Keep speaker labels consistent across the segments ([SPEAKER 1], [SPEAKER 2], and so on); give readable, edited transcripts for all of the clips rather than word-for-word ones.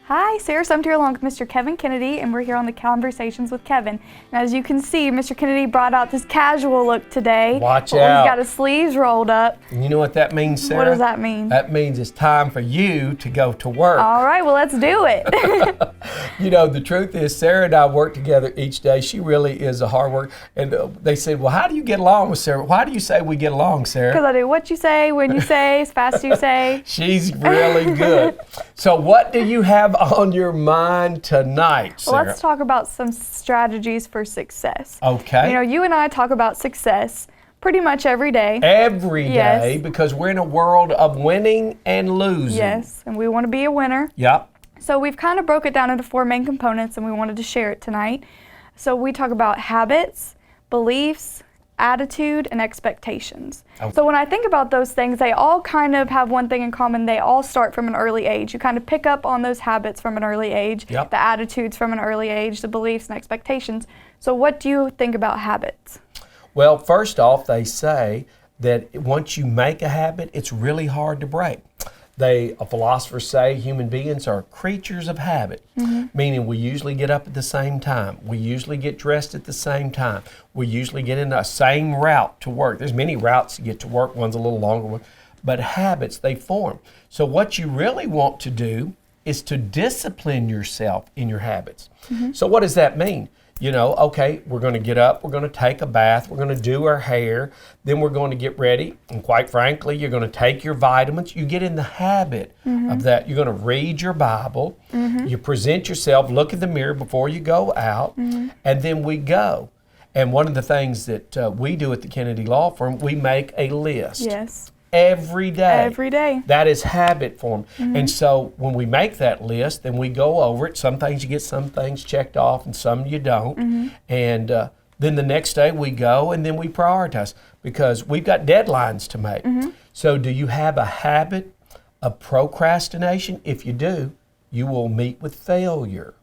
[SPEAKER 1] Hi, Sarah Sumter along with Mr. Kevin Kennedy, and we're here on the Conversations with Kevin. And as you can see, Mr. Kennedy brought out this casual look today.
[SPEAKER 2] Watch
[SPEAKER 1] out.
[SPEAKER 2] out.
[SPEAKER 1] He's got his sleeves rolled up.
[SPEAKER 2] And you know what that means, Sarah?
[SPEAKER 1] What does that mean?
[SPEAKER 2] That means it's time for you to go to work.
[SPEAKER 1] All right, well, let's do it.
[SPEAKER 2] You know, the truth is, Sarah and I work together each day. She really is a hard worker. And they said, well, how do you get along with Sarah? Why do you say we get along, Sarah?
[SPEAKER 1] Because I do what you say, when you say, as fast as you say.
[SPEAKER 2] She's really good. So what do you have on your mind tonight, Sarah?
[SPEAKER 1] Well, let's talk about some strategies for success.
[SPEAKER 2] Okay.
[SPEAKER 1] You know, you and I talk about success pretty much every day.
[SPEAKER 2] Every day,
[SPEAKER 1] Yes.
[SPEAKER 2] because we're in a world of winning and losing.
[SPEAKER 1] Yes, and we want to be a winner.
[SPEAKER 2] Yep.
[SPEAKER 1] So we've kind of broke it down into 4 main components, and we wanted to share it tonight. So we talk about habits, beliefs, attitude, and expectations.
[SPEAKER 2] Okay.
[SPEAKER 1] So when I think about those things, they all kind of have one thing in common. They all start from an early age. You kind of pick up on those habits from an early age,
[SPEAKER 2] Yep.
[SPEAKER 1] the attitudes from an early age, the beliefs and expectations. So what do you think about habits?
[SPEAKER 2] Well, first off, they say that once you make a habit, it's really hard to break. Philosophers say human beings are creatures of habit, meaning we usually get up at the same time. We usually get dressed at the same time. We usually get in the same route to work. There's many routes to get to work. One's a little longer one, but habits, they form. So what you really want to do is to discipline yourself in your habits. So what does that mean? You know, okay, we're going to get up, we're going to take a bath, we're going to do our hair, then we're going to get ready, and quite frankly, you're going to take your vitamins. You get in the habit of that. You're going to read your Bible, you present yourself, look in the mirror before you go out, and then we go. And one of the things that we do at the Kennedy Law Firm, we make a list.
[SPEAKER 1] Yes.
[SPEAKER 2] Every day.
[SPEAKER 1] Every day.
[SPEAKER 2] That is habit form. And so when we make that list, then we go over it. Some things you get some things checked off and some you don't. And then the next day we go and then we prioritize because we've got deadlines to make. So do you have a habit of procrastination? If you do, you will meet with failure.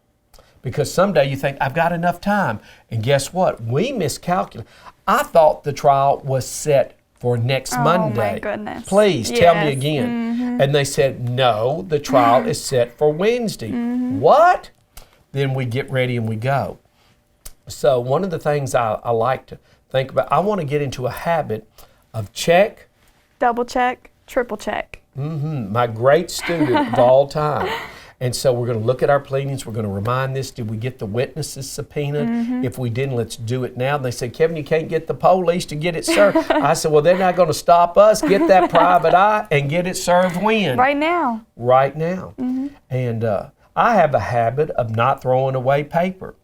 [SPEAKER 2] Because someday you think, I've got enough time. And guess what? We miscalculate. I thought the trial was set for next Monday.
[SPEAKER 1] Oh my goodness.
[SPEAKER 2] Please tell me
[SPEAKER 1] Yes.
[SPEAKER 2] again. And they said, no, the trial is set for Wednesday. What? Then we get ready and we go. So one of the things I like to think about, I want to get into a habit of check.
[SPEAKER 1] Double check, triple check.
[SPEAKER 2] My great student of all time. And so we're going to look at our pleadings. We're going to remind this. Did we get the witnesses subpoenaed? If we didn't, let's do it now. And they said, Kevin, you can't get the police to get it served. I said, well, they're not going to stop us. Get that private eye and get it served when?
[SPEAKER 1] Right now.
[SPEAKER 2] Right now. And I have a habit of not throwing away paper.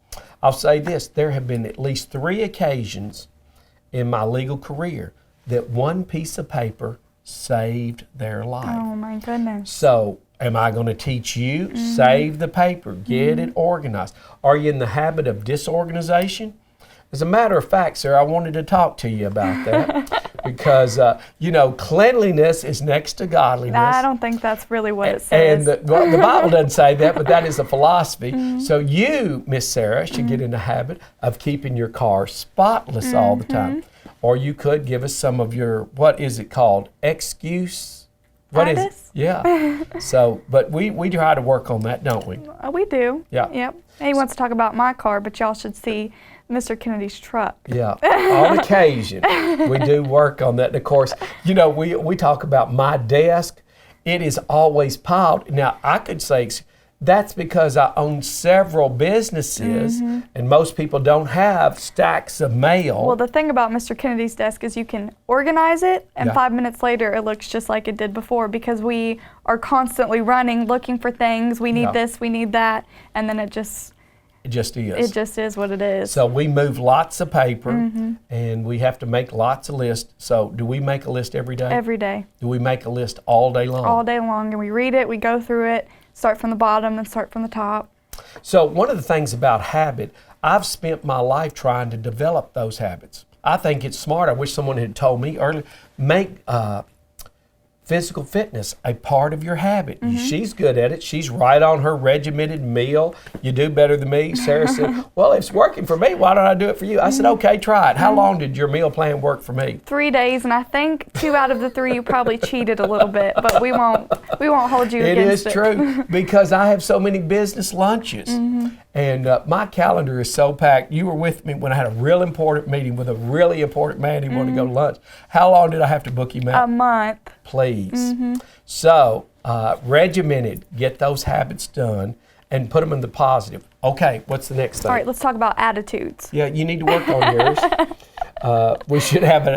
[SPEAKER 2] I'll say this. There have been at least 3 occasions in my legal career that one piece of paper saved their life.
[SPEAKER 1] Oh my goodness.
[SPEAKER 2] So, am I going to teach you? Save the paper. Get it organized. Are you in the habit of disorganization? As a matter of fact, sir, I wanted to talk to you about that because, you know, cleanliness is next to godliness.
[SPEAKER 1] I don't think that's really what it
[SPEAKER 2] And
[SPEAKER 1] says.
[SPEAKER 2] the Bible doesn't say that, but that is a philosophy. So you, Miss Sarah, should get in the habit of keeping your car spotless all the time. Or you could give us some of your, what is it called? Excuse? What is it?
[SPEAKER 1] Habits?
[SPEAKER 2] Yeah. So, but we try to work on that, don't we?
[SPEAKER 1] We do.
[SPEAKER 2] Yeah.
[SPEAKER 1] Yep. And he wants to talk about my car, but y'all should see Mr. Kennedy's truck.
[SPEAKER 2] Yeah. On occasion, we do work on that. And of course, you know, we talk about my desk. It is always piled. Now, I could say that's because I own several businesses, and most people don't have stacks of mail.
[SPEAKER 1] Well, the thing about Mr. Kennedy's desk is you can organize it, and
[SPEAKER 2] Yeah.
[SPEAKER 1] 5 minutes later it looks just like it did before because we are constantly running, looking for things. We need
[SPEAKER 2] Yeah.
[SPEAKER 1] this, we need that, and then it just
[SPEAKER 2] is.
[SPEAKER 1] what it is.
[SPEAKER 2] So we move lots of paper, and we have to make lots of lists. So do we make a list every day?
[SPEAKER 1] Every day,
[SPEAKER 2] Do we make a list all day long?
[SPEAKER 1] all day long, and we read it, we go through it, start from the bottom and start from the top.
[SPEAKER 2] So one of the things about habit, I've spent my life trying to develop those habits. I think it's smart. I wish someone had told me earlier. physical fitness a part of your habit? She's good at it. She's right on her regimented meal. You do better than me. Sarah said, well, if it's working for me, why don't I do it for you? I said, okay, try it. How long did your meal plan work for me?
[SPEAKER 1] 3 days, and I think 2 out of the 3 you probably cheated a little bit, but we won't hold you against it.
[SPEAKER 2] It is true because I have so many business lunches. And my calendar is so packed. You were with me when I had a real important meeting with a really important man who wanted to go to lunch. How long did I have to book him out?
[SPEAKER 1] A month.
[SPEAKER 2] Please. So, regimented, get those habits done and put them in the positive. Okay, what's the next thing?
[SPEAKER 1] All right, let's talk about attitudes.
[SPEAKER 2] Yeah, you need to work on yours. We should have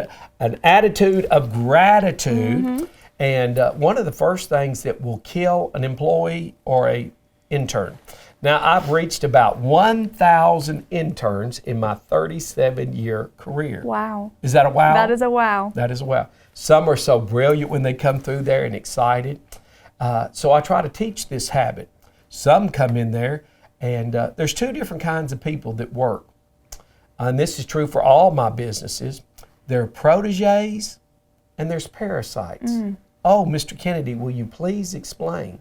[SPEAKER 2] an attitude of gratitude. And one of the first things that will kill an employee or a intern. Now, I've reached about 1,000 interns in my 37-year career.
[SPEAKER 1] Wow.
[SPEAKER 2] Is that a wow?
[SPEAKER 1] That is a wow.
[SPEAKER 2] That is a wow. Some are so brilliant when they come through there and excited. So I try to teach this habit. Some come in there, and there's 2 different kinds of people that work. And this is true for all my businesses. There are proteges and there's parasites. Oh, Mr. Kennedy, will you please explain?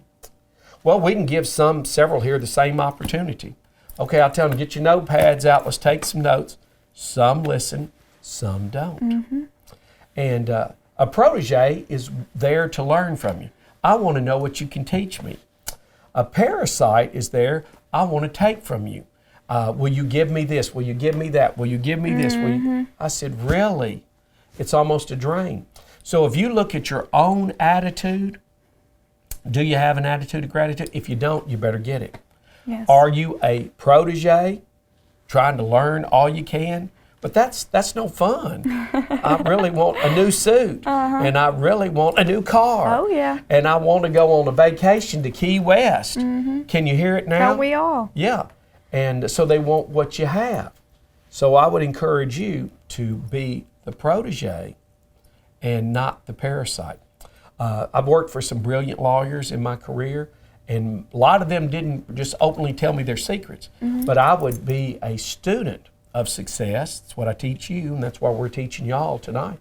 [SPEAKER 2] Well, we can give several here the same opportunity. Okay, I'll tell them, get your notepads out, let's take some notes. Some listen, some don't. And a protege is there to learn from you. I want to know what you can teach me. A parasite is there, I want to take from you. Will you give me this? Will you give me that? Will you give me this? Will you? I said, really? It's almost a drain. So if you look at your own attitude, do you have an attitude of gratitude? If you don't, you better get it.
[SPEAKER 1] Yes.
[SPEAKER 2] Are you a protege trying to learn all you can? But that's no fun. I really want a new suit, and I really want a new car.
[SPEAKER 1] Oh, yeah.
[SPEAKER 2] And I want to go on a vacation to Key West. Can you hear it now?
[SPEAKER 1] Don't we all?
[SPEAKER 2] Yeah. And so they want what you have. So I would encourage you to be the protege and not the parasite. I've worked for some brilliant lawyers in my career, and a lot of them didn't just openly tell me their secrets, but I would be a student of success. That's what I teach you, and that's why we're teaching y'all tonight,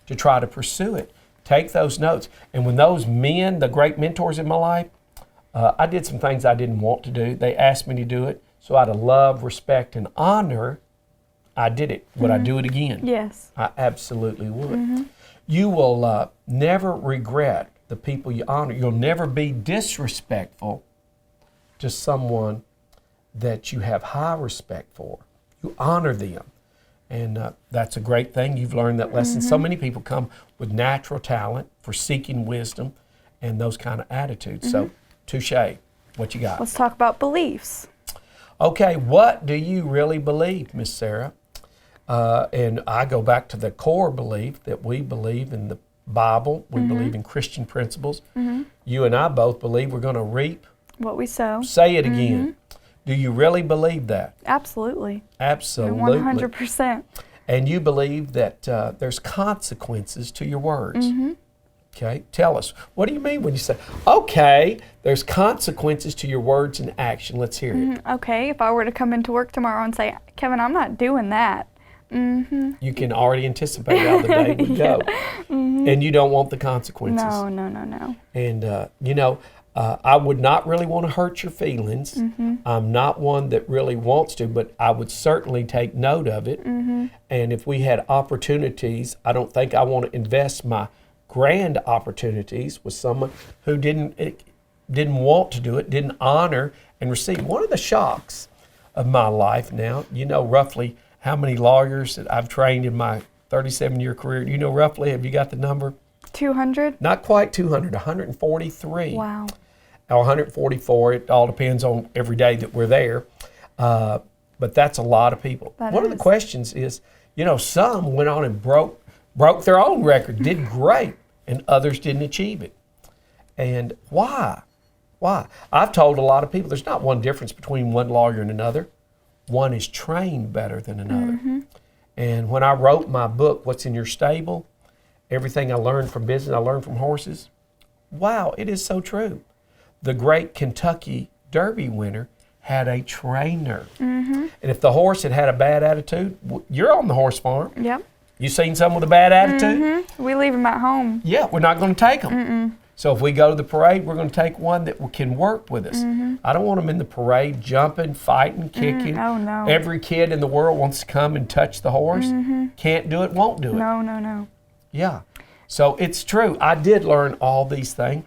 [SPEAKER 2] to try to pursue it. Take those notes. And when those men, the great mentors in my life, I did some things I didn't want to do. They asked me to do it, so out of love, respect, and honor, I did it. Would I do it again?
[SPEAKER 1] Yes.
[SPEAKER 2] I absolutely would. You will never regret the people you honor. You'll never be disrespectful to someone that you have high respect for. You honor them. And that's a great thing. You've learned that lesson. So many people come with natural talent for seeking wisdom and those kind of attitudes. So, touche. What you got?
[SPEAKER 1] Let's talk about beliefs.
[SPEAKER 2] Okay, what do you really believe, Miss Sarah? And I go back to the core belief that we believe in the Bible. We believe in Christian principles. You and I both believe we're going to reap
[SPEAKER 1] What we sow.
[SPEAKER 2] Say it again. Do you really believe that?
[SPEAKER 1] Absolutely.
[SPEAKER 2] Absolutely.
[SPEAKER 1] 100%.
[SPEAKER 2] And you believe that there's consequences to your words. Okay, tell us. What do you mean when you say, okay, there's consequences to your words and action? Let's hear it.
[SPEAKER 1] Okay, if I were to come into work tomorrow and say, Kevin, I'm not doing that.
[SPEAKER 2] You can already anticipate how the day would go. And you don't want the consequences.
[SPEAKER 1] No.
[SPEAKER 2] And, I would not really want to hurt your feelings. I'm not one that really wants to, but I would certainly take note of it. And if we had opportunities, I don't think I want to invest my grand opportunities with someone who didn't want to do it, didn't honor and receive. One of the shocks of my life now, you know roughly how many lawyers that I've trained in my 37-year career. Do you know roughly? Have you got the number?
[SPEAKER 1] 200?
[SPEAKER 2] Not quite 200, 143.
[SPEAKER 1] Wow.
[SPEAKER 2] Or 144. It all depends on every day that we're there. But that's a lot of people. One of the questions is, some went on and broke their own record, did great, and others didn't achieve it. And why? Why? I've told a lot of people there's not one difference between one lawyer and another. One is trained better than another. And when I wrote my book, What's in Your Stable, everything I learned from business, I learned from horses. Wow, it is so true. The great Kentucky Derby winner had a trainer. And if the horse had a bad attitude, you're on the horse farm.
[SPEAKER 1] Yep.
[SPEAKER 2] You seen some with a bad attitude?
[SPEAKER 1] We leave them at home.
[SPEAKER 2] Yeah, we're not going to take them. So if we go to the parade, we're going to take one that can work with us. I don't want them in the parade jumping, fighting, kicking.
[SPEAKER 1] Oh, no.
[SPEAKER 2] Every kid in the world wants to come and touch the horse. Can't do it, won't do it.
[SPEAKER 1] No.
[SPEAKER 2] Yeah. So it's true. I did learn all these things.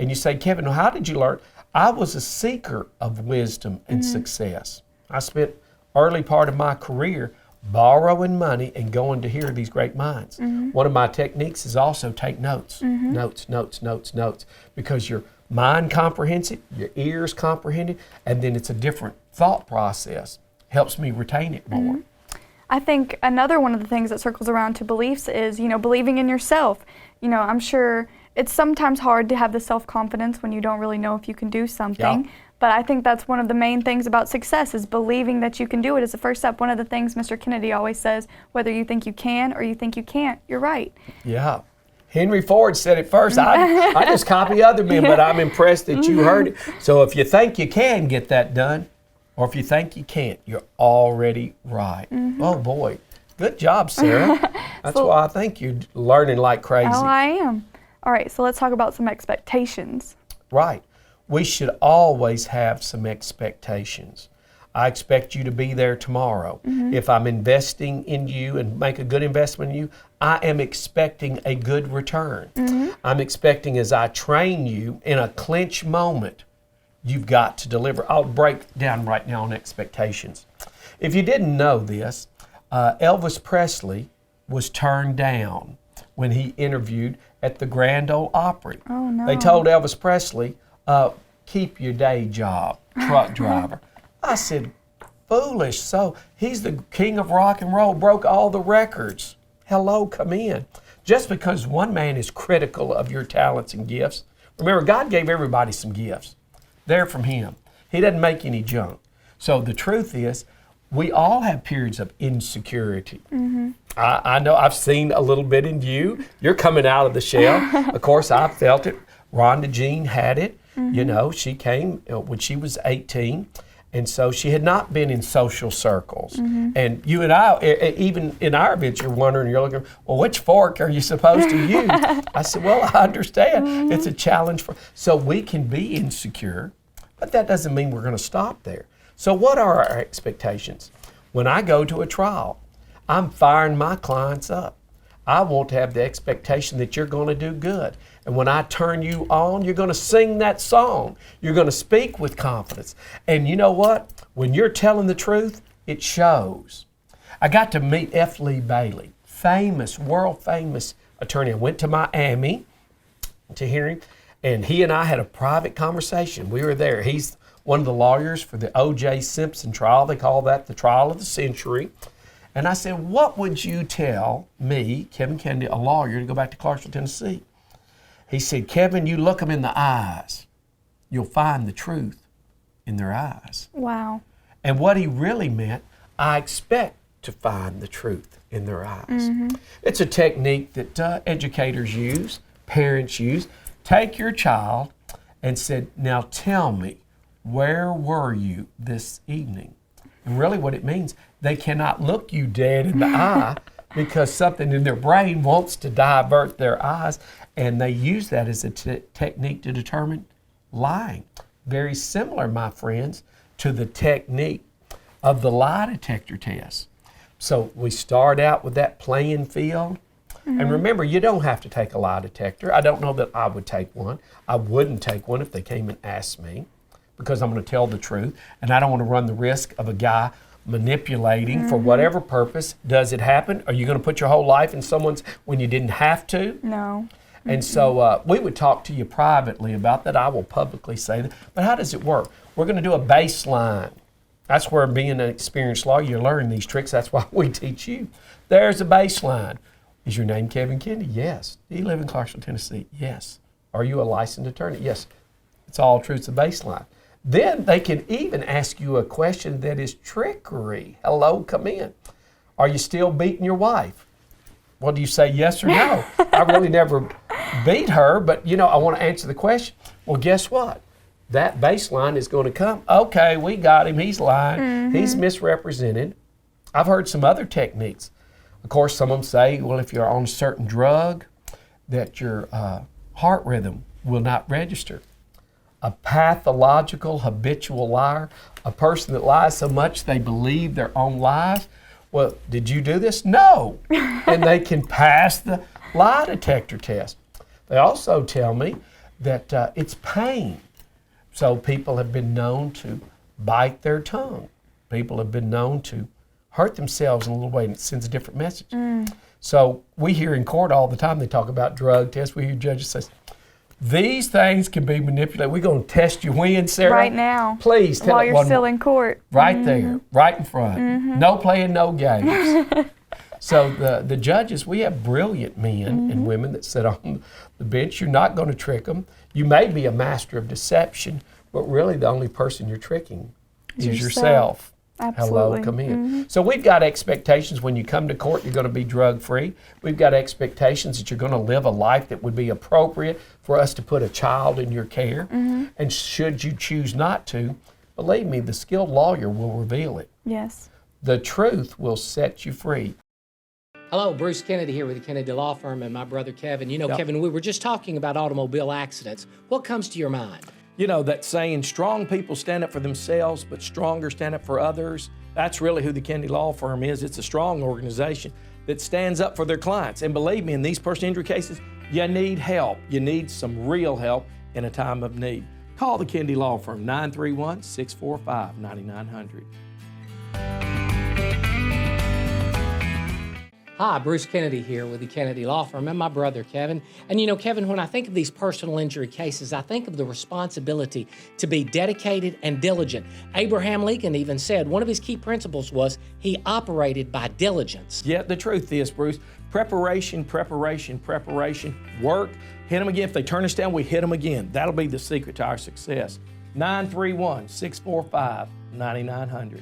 [SPEAKER 2] And you say, Kevin, well, how did you learn? I was a seeker of wisdom and success. I spent early part of my career borrowing money and going to hear these great minds. One of my techniques is also take notes. Notes. Because your mind comprehends it, your ears comprehend it, and then it's a different thought process. Helps me retain it more.
[SPEAKER 1] I think another one of the things that circles around to beliefs is, believing in yourself. I'm sure it's sometimes hard to have the self-confidence when you don't really know if you can do something.
[SPEAKER 2] Yeah.
[SPEAKER 1] But I think that's one of the main things about success is believing that you can do it is the first step. One of the things Mr. Kennedy always says, whether you think you can or you think you can't, you're right.
[SPEAKER 2] Yeah. Henry Ford said it first. I just copy other men, but I'm impressed that you heard it. So if you think you can get that done, or if you think you can't, you're already right. Oh boy, good job, Sarah. That's why I think you're learning like crazy.
[SPEAKER 1] Oh, I am. All right, so let's talk about some expectations.
[SPEAKER 2] Right. We should always have some expectations. I expect you to be there tomorrow. If I'm investing in you and make a good investment in you, I am expecting a good return. I'm expecting as I train you in a clinch moment, you've got to deliver. I'll break down right now on expectations. If you didn't know this, Elvis Presley was turned down when he interviewed at the Grand Ole Opry.
[SPEAKER 1] Oh, no.
[SPEAKER 2] They told Elvis Presley, keep your day job, truck driver. I said, foolish. So he's the king of rock and roll, broke all the records. Hello, come in. Just because one man is critical of your talents and gifts, remember, God gave everybody some gifts. They're from Him. He doesn't make any junk. So the truth is, we all have periods of insecurity. I know I've seen a little bit in you. You're coming out of the shell. Of course, I felt it. Rhonda Jean had it. She came when she was 18. And so she had not been in social circles. And you and I, even in our events, you're wondering, you're looking, well, which fork are you supposed to use? I said, well, I understand. It's a challenge. So we can be insecure, but that doesn't mean we're going to stop there. So what are our expectations? When I go to a trial, I'm firing my clients up. I want to have the expectation that you're going to do good. And when I turn you on, you're going to sing that song. You're going to speak with confidence. And you know what? When you're telling the truth, it shows. I got to meet F. Lee Bailey, famous, world famous attorney. I went to Miami to hear him, and he and I had a private conversation. We were there. He's one of the lawyers for the O.J. Simpson trial. They call that the trial of the century. And I said, what would you tell me, Kevin Kennedy, a lawyer, to go back to Clarksville, Tennessee? He said, Kevin, you look them in the eyes. You'll find the truth in their eyes.
[SPEAKER 1] Wow.
[SPEAKER 2] And what he really meant, I expect to find the truth in their eyes. It's a technique that educators use, parents use. Take your child and said, now tell me, where were you this evening? And really what it means, they cannot look you dead in the eye because something in their brain wants to divert their eyes, and they use that as a technique to determine lying. Very similar, my friends, to the technique of the lie detector test. So we start out with that playing field. And remember, you don't have to take a lie detector. I don't know that I would take one. I wouldn't take one if they came and asked me, because I'm going to tell the truth, and I don't want to run the risk of a guy manipulating for whatever purpose. Does it happen? Are you going to put your whole life in someone's when you didn't have to?
[SPEAKER 1] No.
[SPEAKER 2] And so we would talk to you privately about that. I will publicly say that. But how does it work? We're going to do a baseline. That's where being an experienced lawyer, you learn these tricks. That's why we teach you. There's a baseline. Is your name Kevin Kennedy? Yes. Do you live in Clarksville, Tennessee? Yes. Are you a licensed attorney? Yes. It's all true. It's a baseline. Then they can even ask you a question that is trickery. Hello, come in. Are you still beating your wife? Well, do you say yes or no? I really never beat her, but I want to answer the question. Well, guess what? That baseline is going to come. Okay, we got him. He's lying. He's misrepresented. I've heard some other techniques. Of course, some of them say, well, if you're on a certain drug, that your heart rhythm will not register. A pathological, habitual liar, a person that lies so much they believe their own lies. Well, did you do this? No. And they can pass the lie detector test. They also tell me that it's pain. So people have been known to bite their tongue. People have been known to hurt themselves in a little way, and it sends a different message. So we hear in court all the time, they talk about drug tests. We hear judges say, these things can be manipulated. We're going to test you when, Sarah?
[SPEAKER 1] Right now.
[SPEAKER 2] Please tell
[SPEAKER 1] while
[SPEAKER 2] it
[SPEAKER 1] you're
[SPEAKER 2] one
[SPEAKER 1] still
[SPEAKER 2] more.
[SPEAKER 1] in court.
[SPEAKER 2] Right there, right in front. No playing, no games. So the judges, we have brilliant men and women that sit on the bench. You're not going to trick them. You may be a master of deception, but really the only person you're tricking is yourself.
[SPEAKER 1] Absolutely.
[SPEAKER 2] Hello, come in. So we've got expectations when you come to court, you're going to be drug-free. We've got expectations that you're going to live a life that would be appropriate for us to put a child in your care. And should you choose not to, believe me, the skilled lawyer will reveal it.
[SPEAKER 1] Yes.
[SPEAKER 2] The truth will set you free.
[SPEAKER 3] Hello, Bruce Kennedy here with the Kennedy Law Firm and my brother Kevin. You know, Kevin, we were just talking about automobile accidents. What comes to your mind?
[SPEAKER 4] You know, that saying, strong people stand up for themselves, but stronger stand up for others. That's really who the Kennedy Law Firm is. It's a strong organization that stands up for their clients. And believe me, in these personal injury cases, you need help. You need some real help in a time of need. Call the Kennedy Law Firm, 931-645-9900.
[SPEAKER 3] Hi, Bruce Kennedy here with the Kennedy Law Firm and my brother Kevin. And you know, Kevin, when I think of these personal injury cases, I think of the responsibility to be dedicated and diligent. Abraham Lincoln even said one of his key principles was he operated by diligence.
[SPEAKER 4] Yeah, the truth is, Bruce, preparation, preparation, preparation, work, hit them again. If they turn us down, we hit them again. That'll be the secret to our success. 931-645-9900.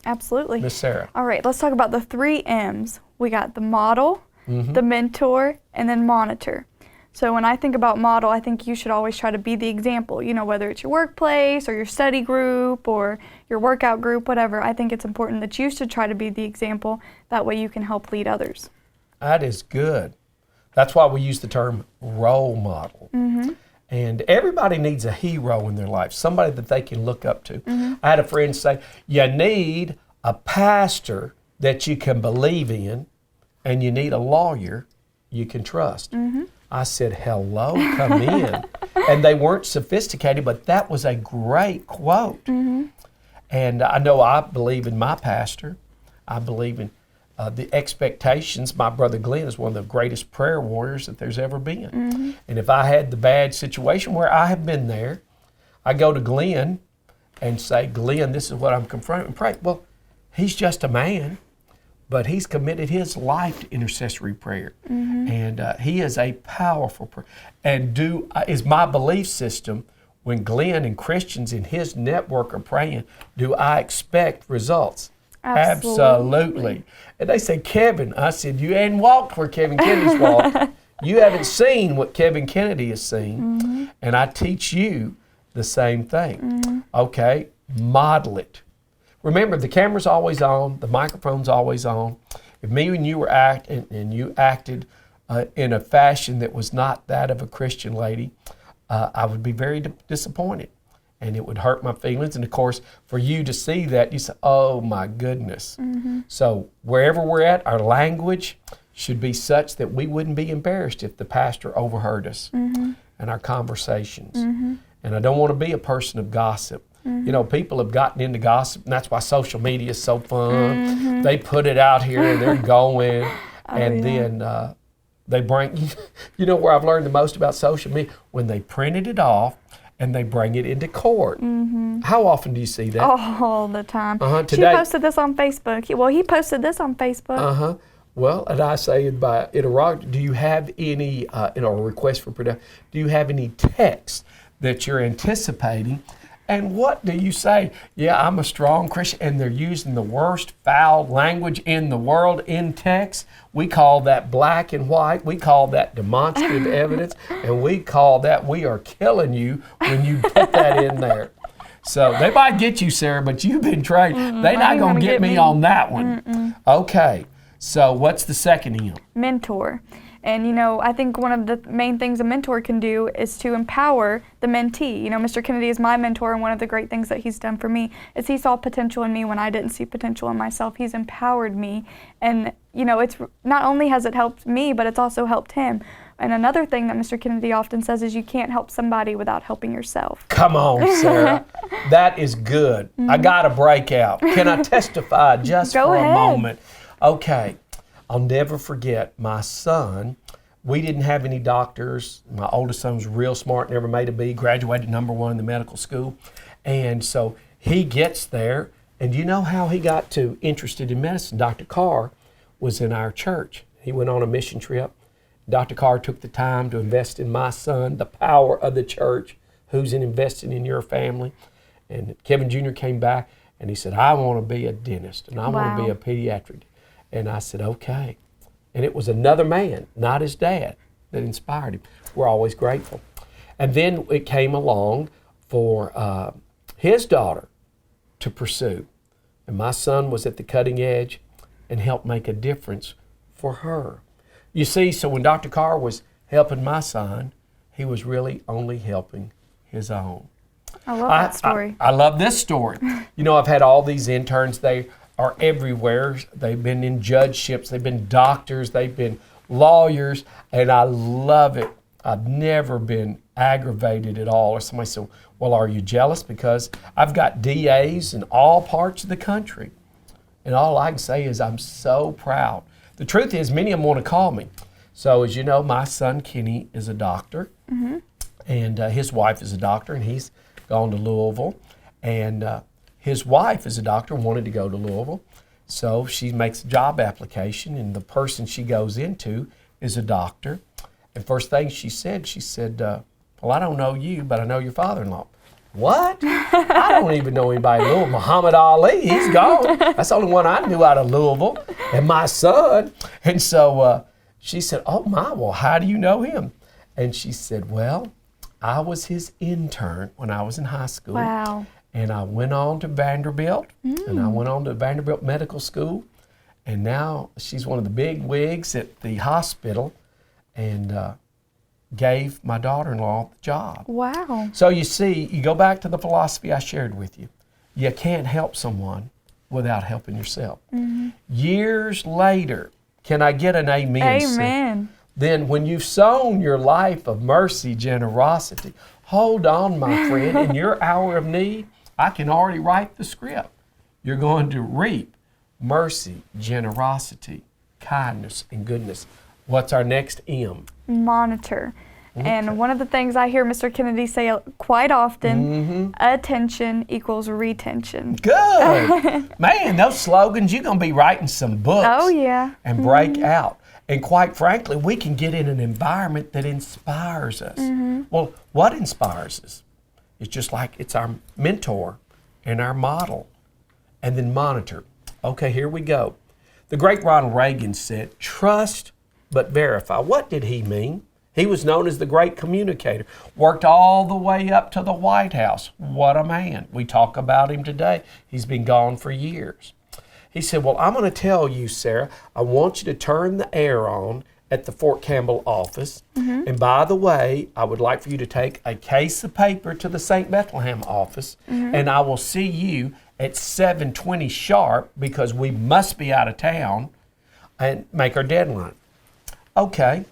[SPEAKER 1] Absolutely.
[SPEAKER 2] Miss Sarah.
[SPEAKER 1] All right, let's talk about the 3 M's. We got the model, the mentor, and then monitor. So when I think about model, I think you should always try to be the example, you know, whether it's your workplace or your study group or your workout group, whatever. I think it's important that you should try to be the example. That way you can help lead others.
[SPEAKER 2] That is good. That's why we use the term role model. And everybody needs a hero in their life, somebody that they can look up to. I had a friend say, you need a pastor that you can believe in, and you need a lawyer you can trust. I said, hello, come in. And they weren't sophisticated, but that was a great quote. And I know I believe in my pastor. I believe in the expectations. My brother Glenn is one of the greatest prayer warriors that there's ever been. And if I had the bad situation where I have been there, I go to Glenn and say, Glenn, this is what I'm confronting, and pray. Well, he's just a man, but he's committed his life to intercessory prayer. And he is a powerful prayer. And is my belief system, when Glenn and Christians in his network are praying, do I expect results? Absolutely. And they say, Kevin, I said, you hadn't walked where Kevin Kennedy's walked. You haven't seen what Kevin Kennedy has seen. And I teach you the same thing. Okay, model it. Remember, the camera's always on, the microphone's always on. If me and you were acting and you acted in a fashion that was not that of a Christian lady, I would be very disappointed. And it would hurt my feelings. And of course, for you to see that, you say, oh my goodness. So wherever we're at, our language should be such that we wouldn't be embarrassed if the pastor overheard us and our conversations. And I don't want to be a person of gossip. You know, people have gotten into gossip, and that's why social media is so fun. They put it out here and they're going, then they bring, you know where I've learned the most about social media? When they printed it off, and they bring it into court. How often do you see that?
[SPEAKER 1] All the time.
[SPEAKER 2] Today,
[SPEAKER 1] she posted this on Facebook. He posted this on Facebook.
[SPEAKER 2] Well, and I say by interrogatory, do you have any, request for production, do you have any text that you're anticipating? And what do you say? Yeah, I'm a strong Christian, and they're using the worst foul language in the world in text. We call that black and white. We call that demonstrative evidence, and we call that we are killing you when you put that in there. So they might get you, Sarah, but you've been trained. They're not
[SPEAKER 1] ain't
[SPEAKER 2] going
[SPEAKER 1] gonna
[SPEAKER 2] to get
[SPEAKER 1] get
[SPEAKER 2] me
[SPEAKER 1] me.
[SPEAKER 2] on that one. Okay. So what's the second M?
[SPEAKER 1] Mentor. And I think one of the main things a mentor can do is to empower the mentee. Mr. Kennedy is my mentor, and one of the great things that he's done for me is he saw potential in me when I didn't see potential in myself. He's empowered me, and it's not only has it helped me, but it's also helped him. And another thing that Mr. Kennedy often says is you can't help somebody without helping yourself.
[SPEAKER 2] Come on, Sarah. That is good. I got a breakout. Can I testify just
[SPEAKER 1] Go
[SPEAKER 2] for
[SPEAKER 1] ahead.
[SPEAKER 2] a moment? Okay. I'll never forget my son. We didn't have any doctors. My oldest son was real smart, never made a B, graduated #1 in the medical school. And so he gets there, and you know how he got interested in medicine? Dr. Carr was in our church. He went on a mission trip. Dr. Carr took the time to invest in my son, the power of the church, who's invested in your family. And Kevin Jr. came back, and he said, I want to be a dentist, and I want to be
[SPEAKER 1] Wow.
[SPEAKER 2] a pediatric. And I said, okay. And it was another man, not his dad, that inspired him. We're always grateful. And then it came along for his daughter to pursue. And my son was at the cutting edge and helped make a difference for her. You see, so when Dr. Carr was helping my son, he was really only helping his own.
[SPEAKER 1] I love that story.
[SPEAKER 2] I love this story. I've had all these interns. They are everywhere. They've been in judgeships. They've been doctors. They've been lawyers. And I love it. I've never been aggravated at all. Or somebody said, well, are you jealous? Because I've got DAs in all parts of the country. And all I can say is I'm so proud. The truth is, many of them want to call me. So as you know, my son Kenny is a doctor. And his wife is a doctor, and he's gone to Louisville. And his wife is a doctor and wanted to go to Louisville. So she makes a job application, and the person she goes into is a doctor. And first thing she said, well, I don't know you, but I know your father-in-law. What? I don't even know anybody in Louisville. Muhammad Ali, he's gone. That's the only one I knew out of Louisville. And my son. And so she said, oh my, well, how do you know him? And she said, well, I was his intern when I was in high school.
[SPEAKER 1] Wow.
[SPEAKER 2] And I went on to Vanderbilt, and I went on to Vanderbilt Medical School, and now she's one of the big wigs at the hospital, and gave my daughter-in-law the job.
[SPEAKER 1] Wow.
[SPEAKER 2] So you see, you go back to the philosophy I shared with you. You can't help someone without helping yourself. Years later, can I get an amen?
[SPEAKER 1] Amen.
[SPEAKER 2] Then when you've sown your life of mercy, generosity, hold on, my friend, in your hour of need, I can already write the script. You're going to reap mercy, generosity, kindness, and goodness. What's our next M?
[SPEAKER 1] Monitor. And one of the things I hear Mr. Kennedy say quite often, attention equals retention.
[SPEAKER 2] Good. Man, those slogans, you're going to be writing some books.
[SPEAKER 1] Oh, yeah.
[SPEAKER 2] And break out. And quite frankly, we can get in an environment that inspires us. Well, what inspires us? It's just like it's our mentor and our model. And then monitor. Okay, here we go. The great Ronald Reagan said, trust but verify. What did he mean? He was known as the great communicator, worked all the way up to the White House. What a man. We talk about him today. He's been gone for years. He said, well, I'm going to tell you, Sarah, I want you to turn the air on at the Fort Campbell office. And by the way, I would like for you to take a case of paper to the St. Bethlehem office, and I will see you at 7:20 sharp because we must be out of town and make our deadline. Okay,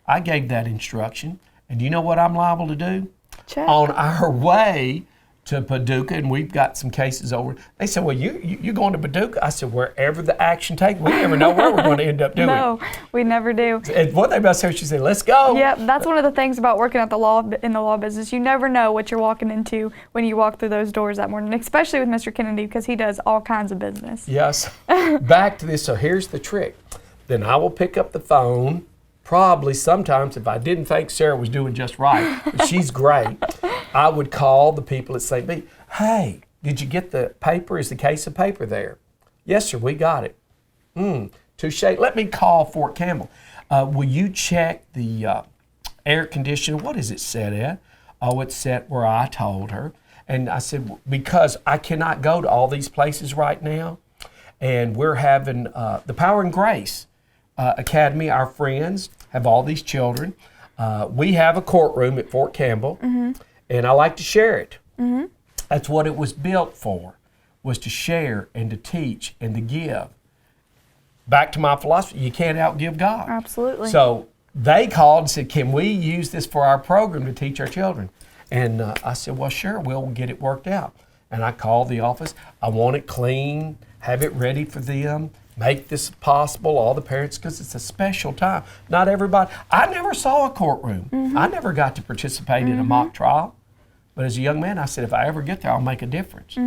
[SPEAKER 2] I gave that instruction, and do you know what I'm liable to do?
[SPEAKER 1] Check.
[SPEAKER 2] On our way to Paducah, and we've got some cases over. They said, well, you're going to Paducah? I said, wherever the action takes, we never know where we're going to end up doing.
[SPEAKER 1] No, we never do.
[SPEAKER 2] And one thing about Sarah, she said, let's go.
[SPEAKER 1] Yep, that's one of the things about working at in the law business. You never know what you're walking into when you walk through those doors that morning, especially with Mr. Kennedy because he does all kinds of business.
[SPEAKER 2] Yes. Back to this. So here's the trick. Then I will pick up the phone. Probably sometimes if I didn't think Sarah was doing just right, but she's great, I would call the people at St. B. Hey, did you get the paper? Is the case of paper there? Yes, sir, we got it. Touche. Let me call Fort Campbell. Will you check the air conditioner? What is it set at? Oh, it's set where I told her. And I said, because I cannot go to all these places right now, and we're having the Power and Grace Academy, our friends have all these children. We have a courtroom at Fort Campbell, and I like to share it. That's what it was built for, was to share and to teach and to give. Back to my philosophy, you can't outgive God.
[SPEAKER 1] Absolutely.
[SPEAKER 2] So they called and said, can we use this for our program to teach our children? And I said, well, sure, we'll get it worked out. And I called the office. I want it clean, have it ready for them, make this possible, all the parents, because it's a special time. Not everybody, I never saw a courtroom. I never got to participate in a mock trial. But as a young man, I said, if I ever get there, I'll make a difference.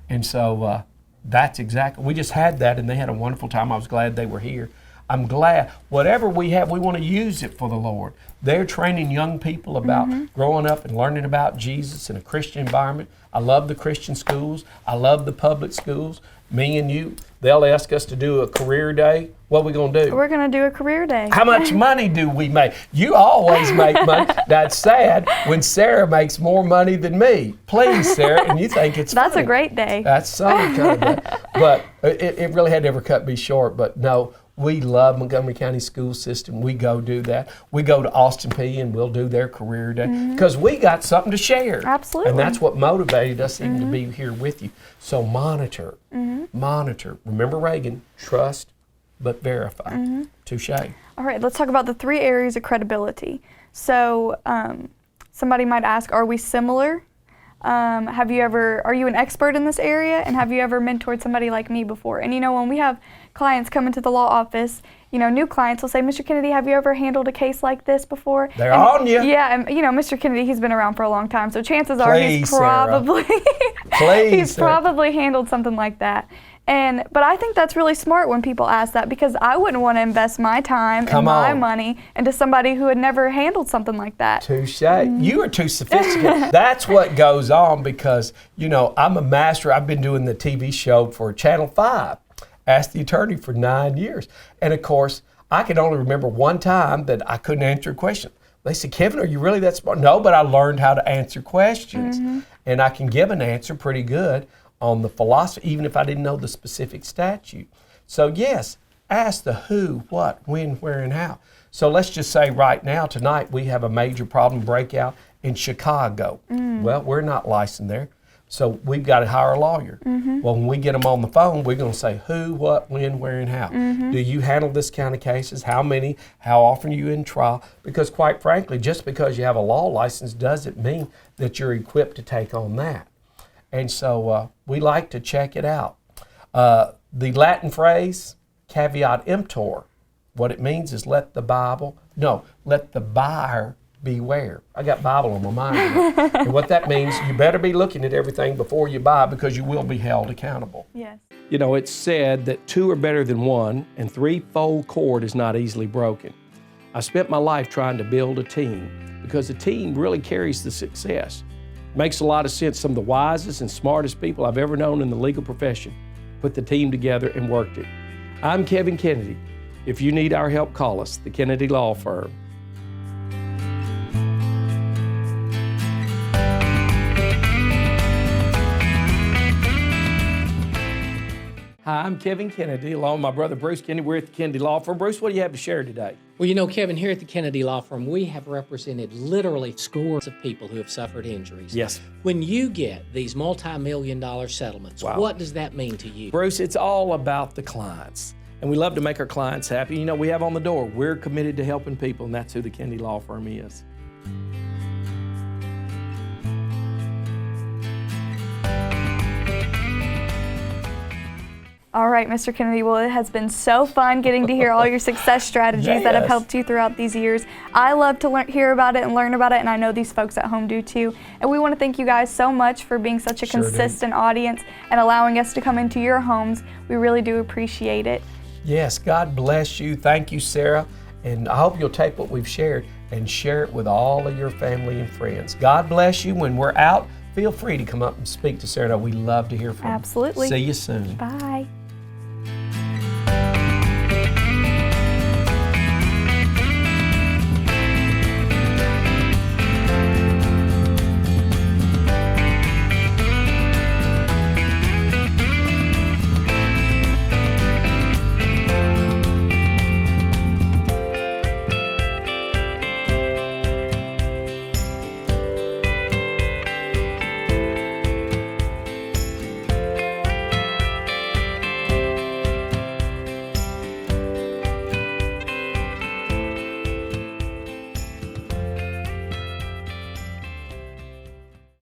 [SPEAKER 2] And so that's exactly, we just had that, and they had a wonderful time. I was glad they were here. I'm glad, whatever we have, we want to use it for the Lord. They're training young people about growing up and learning about Jesus in a Christian environment. I love the Christian schools. I love the public schools. Me and you, they'll ask us to do a career day. What are we going to do?
[SPEAKER 1] We're going to do a career day.
[SPEAKER 2] How much money do we make? You always make money. That's sad when Sarah makes more money than me. Please, Sarah, and you think it's
[SPEAKER 1] That's
[SPEAKER 2] funny.
[SPEAKER 1] a great day.
[SPEAKER 2] That's some kind of day. But it really had to ever cut me short. But no, we love Montgomery County school system. We go do that. We go to Austin P and we'll do their career day because we got something to share.
[SPEAKER 1] Absolutely.
[SPEAKER 2] And that's what motivated us even to be here with you. So monitor, monitor. Remember Reagan, trust but verify. Touche.
[SPEAKER 1] All right, let's talk about the 3 areas of credibility. So somebody might ask, are we similar? Are you an expert in this area? And have you ever mentored somebody like me before? And when we have clients come into the law office, new clients will say, Mr. Kennedy, have you ever handled a case like this before?
[SPEAKER 2] They're on you.
[SPEAKER 1] Yeah, and Mr. Kennedy, he's been around for a long time, so chances are he's probably probably handled something like that. But I think that's really smart when people ask that, because I wouldn't want to invest my time and my money into somebody who had never handled something like that.
[SPEAKER 2] Touche. You are too sophisticated. That's what goes on because, I'm a master. I've been doing the TV show for Channel 5, Ask the Attorney, for 9 years. And of course, I can only remember one time that I couldn't answer a question. They said, Kevin, are you really that smart? No, but I learned how to answer questions. And I can give an answer pretty good on the philosophy, even if I didn't know the specific statute. So yes, ask the who, what, when, where, and how. So let's just say right now, tonight, we have a major problem breakout in Chicago. Well, we're not licensed there, so we've got to hire a lawyer. Well, when we get them on the phone, we're going to say who, what, when, where, and how. Do you handle this kind of cases? How many? How often are you in trial? Because quite frankly, just because you have a law license doesn't mean that you're equipped to take on that. And so we like to check it out. The Latin phrase, caveat emptor, what it means is let the buyer beware. I got Bible on my mind. And what that means, you better be looking at everything before you buy, because you will be held accountable.
[SPEAKER 1] Yes.
[SPEAKER 4] It's said that 2 are better than 1, and 3-fold cord is not easily broken. I spent my life trying to build a team, because a team really carries the success. Makes a lot of sense. Some of the wisest and smartest people I've ever known in the legal profession put the team together and worked it. I'm Kevin Kennedy. If you need our help, call us, the Kennedy Law Firm. Hi, I'm Kevin Kennedy, along with my brother Bruce Kennedy. We're at the Kennedy Law Firm. Bruce, what do you have to share today?
[SPEAKER 3] Well, Kevin, here at the Kennedy Law Firm, we have represented literally scores of people who have suffered injuries.
[SPEAKER 4] Yes.
[SPEAKER 3] When you get these multi-million-dollar settlements, what does that mean to you?
[SPEAKER 4] Bruce, it's all about the clients. And we love to make our clients happy. We have on the door, we're committed to helping people, and that's who the Kennedy Law Firm is.
[SPEAKER 1] All right, Mr. Kennedy, well, it has been so fun getting to hear all your success strategies that have helped you throughout these years. I love to hear about it and learn about it, and I know these folks at home do too. And we want to thank you guys so much for being such a consistent audience and allowing us to come into your homes. We really do appreciate it.
[SPEAKER 2] Yes, God bless you. Thank you, Sarah. And I hope you'll take what we've shared and share it with all of your family and friends. God bless you. When we're out, feel free to come up and speak to Sarah. We love to hear from you.
[SPEAKER 1] Absolutely.
[SPEAKER 2] See you soon.
[SPEAKER 1] Bye.